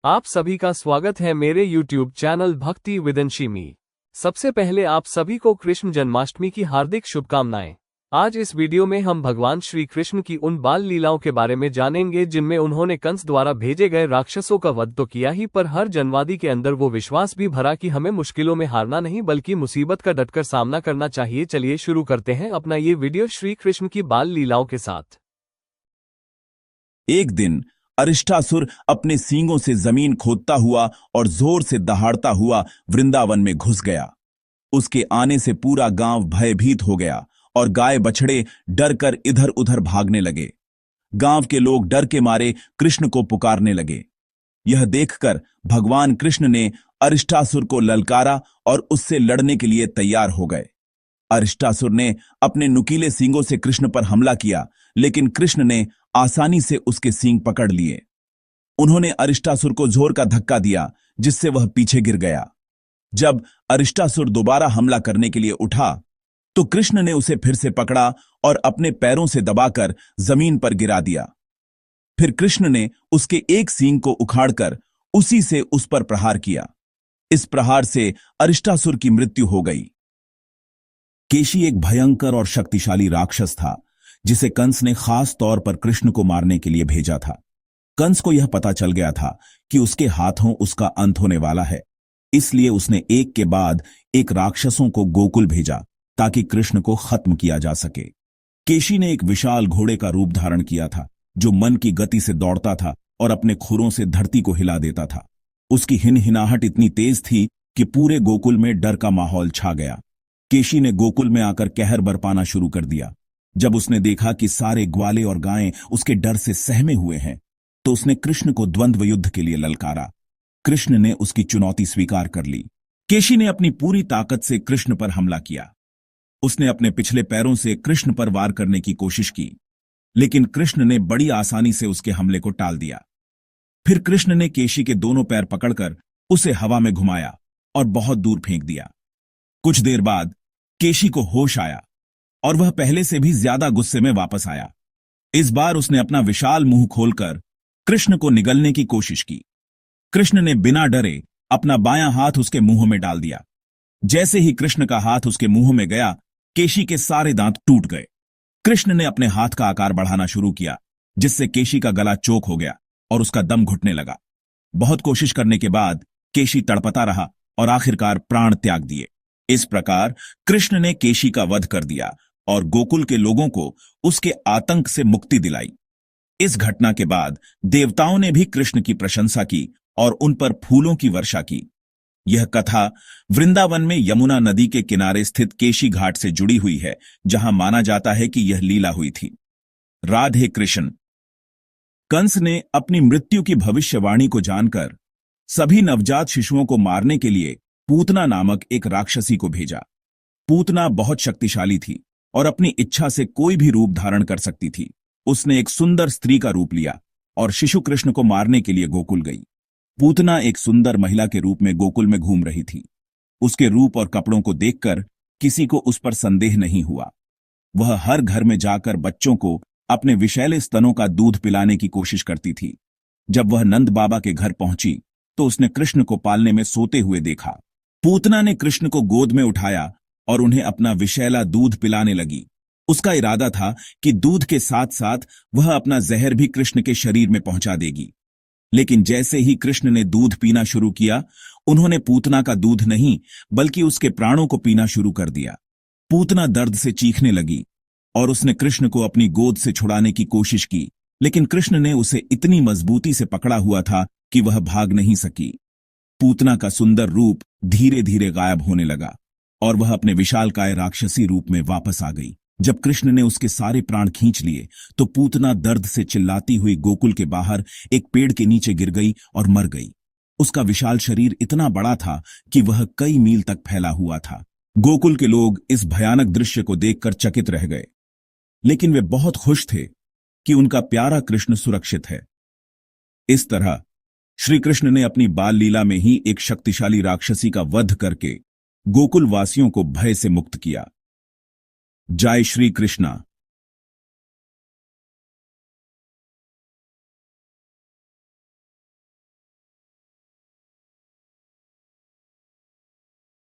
आप सभी का स्वागत है मेरे YouTube चैनल भक्ति विद अंशिमी। सबसे पहले आप सभी को कृष्ण जन्माष्टमी की हार्दिक शुभकामनाएं। आज इस वीडियो में हम भगवान श्री कृष्ण की उन बाल लीलाओं के बारे में जानेंगे जिनमें उन्होंने कंस द्वारा भेजे गए राक्षसों का वध तो किया ही, पर हर जनवादी के अंदर वो विश्वास भी भरा कि हमें मुश्किलों में हारना नहीं बल्कि मुसीबत का डटकर सामना करना चाहिए। चलिए शुरू करते हैं अपना ये वीडियो श्री कृष्ण की बाल लीलाओं के साथ। एक दिन अरिष्टासुर अपने सींगों से जमीन खोदता हुआ और जोर से दहाड़ता हुआ वृंदावन में घुस गया। उसके आने से पूरा गांव भयभीत हो गया और गाय बछड़े डर कर इधर उधर भागने लगे। गांव के लोग डर के मारे कृष्ण को पुकारने लगे। यह देखकर भगवान कृष्ण ने अरिष्टासुर को ललकारा और उससे लड़ने के लिए तैयार हो गए। अरिष्टासुर ने अपने नुकीले सींगों से कृष्ण पर हमला किया, लेकिन कृष्ण ने आसानी से उसके सींग पकड़ लिए। उन्होंने अरिष्टासुर को जोर का धक्का दिया, जिससे वह पीछे गिर गया। जब अरिष्टासुर दोबारा हमला करने के लिए उठा तो कृष्ण ने उसे फिर से पकड़ा और अपने पैरों से दबाकर जमीन पर गिरा दिया। फिर कृष्ण ने उसके एक सींग को उखाड़कर उसी से उस पर प्रहार किया। इस प्रहार से अरिष्टासुर की मृत्यु हो गई। केशी एक भयंकर और शक्तिशाली राक्षस था, जिसे कंस ने खास तौर पर कृष्ण को मारने के लिए भेजा था। कंस को यह पता चल गया था कि उसके हाथों उसका अंत होने वाला है, इसलिए उसने एक के बाद एक राक्षसों को गोकुल भेजा ताकि कृष्ण को खत्म किया जा सके। केशी ने एक विशाल घोड़े का रूप धारण किया था, जो मन की गति से दौड़ता था और अपने खुरों से धरती को हिला देता था। उसकी हिनहिनाहट इतनी तेज थी कि पूरे गोकुल में डर का माहौल छा गया। केशी ने गोकुल में आकर कहर बरपाना शुरू कर दिया। जब उसने देखा कि सारे ग्वाले और गायें उसके डर से सहमे हुए हैं, तो उसने कृष्ण को द्वंद्व युद्ध के लिए ललकारा। कृष्ण ने उसकी चुनौती स्वीकार कर ली। केशी ने अपनी पूरी ताकत से कृष्ण पर हमला किया। उसने अपने पिछले पैरों से कृष्ण पर वार करने की कोशिश की, लेकिन कृष्ण ने बड़ी आसानी से उसके हमले को टाल दिया। फिर कृष्ण ने केशी के दोनों पैर पकड़कर उसे हवा में घुमाया और बहुत दूर फेंक दिया। कुछ देर बाद केशी को होश आया और वह पहले से भी ज्यादा गुस्से में वापस आया। इस बार उसने अपना विशाल मुंह खोलकर कृष्ण को निगलने की कोशिश की। कृष्ण ने बिना डरे अपना बायां हाथ उसके मुंह में डाल दिया। जैसे ही कृष्ण का हाथ उसके मुंह में गया, केशी के सारे दांत टूट गए। कृष्ण ने अपने हाथ का आकार बढ़ाना शुरू किया, जिससे केशी का गला चोक हो गया और उसका दम घुटने लगा। बहुत कोशिश करने के बाद केशी तड़पता रहा और आखिरकार प्राण त्याग दिए। इस प्रकार कृष्ण ने केशी का वध कर दिया और गोकुल के लोगों को उसके आतंक से मुक्ति दिलाई। इस घटना के बाद देवताओं ने भी कृष्ण की प्रशंसा की और उन पर फूलों की वर्षा की। यह कथा वृंदावन में यमुना नदी के किनारे स्थित केशी घाट से जुड़ी हुई है, जहां माना जाता है कि यह लीला हुई थी। राधे कृष्ण। कंस ने अपनी मृत्यु की भविष्यवाणी को जानकर सभी नवजात शिशुओं को मारने के लिए पूतना नामक एक राक्षसी को भेजा। पूतना बहुत शक्तिशाली थी और अपनी इच्छा से कोई भी रूप धारण कर सकती थी। उसने एक सुंदर स्त्री का रूप लिया और शिशु कृष्ण को मारने के लिए गोकुल गई। पूतना एक सुंदर महिला के रूप में गोकुल में घूम रही थी। उसके रूप और कपड़ों को देखकर किसी को उस पर संदेह नहीं हुआ। वह हर घर में जाकर बच्चों को अपने विषैले स्तनों का दूध पिलाने की कोशिश करती थी। जब वह नंद बाबा के घर पहुंची तो उसने कृष्ण को पालने में सोते हुए देखा। पूतना ने कृष्ण को गोद में उठाया और उन्हें अपना विषैला दूध पिलाने लगी। उसका इरादा था कि दूध के साथ साथ वह अपना जहर भी कृष्ण के शरीर में पहुंचा देगी। लेकिन जैसे ही कृष्ण ने दूध पीना शुरू किया, उन्होंने पूतना का दूध नहीं बल्कि उसके प्राणों को पीना शुरू कर दिया। पूतना दर्द से चीखने लगी और उसने कृष्ण को अपनी गोद से छुड़ाने की कोशिश की, लेकिन कृष्ण ने उसे इतनी मजबूती से पकड़ा हुआ था कि वह भाग नहीं सकी। पूतना का सुंदर रूप धीरे धीरे गायब होने लगा और वह अपने विशालकाय राक्षसी रूप में वापस आ गई। जब कृष्ण ने उसके सारे प्राण खींच लिए तो पूतना दर्द से चिल्लाती हुई गोकुल के बाहर एक पेड़ के नीचे गिर गई और मर गई। उसका विशाल शरीर इतना बड़ा था कि वह कई मील तक फैला हुआ था। गोकुल के लोग इस भयानक दृश्य को देखकर चकित रह गए, लेकिन वे बहुत खुश थे कि उनका प्यारा कृष्ण सुरक्षित है। इस तरह श्री कृष्ण ने अपनी बाल लीला में ही एक शक्तिशाली राक्षसी का वध करके गोकुल वासियों को भय से मुक्त किया। जय श्री कृष्णा।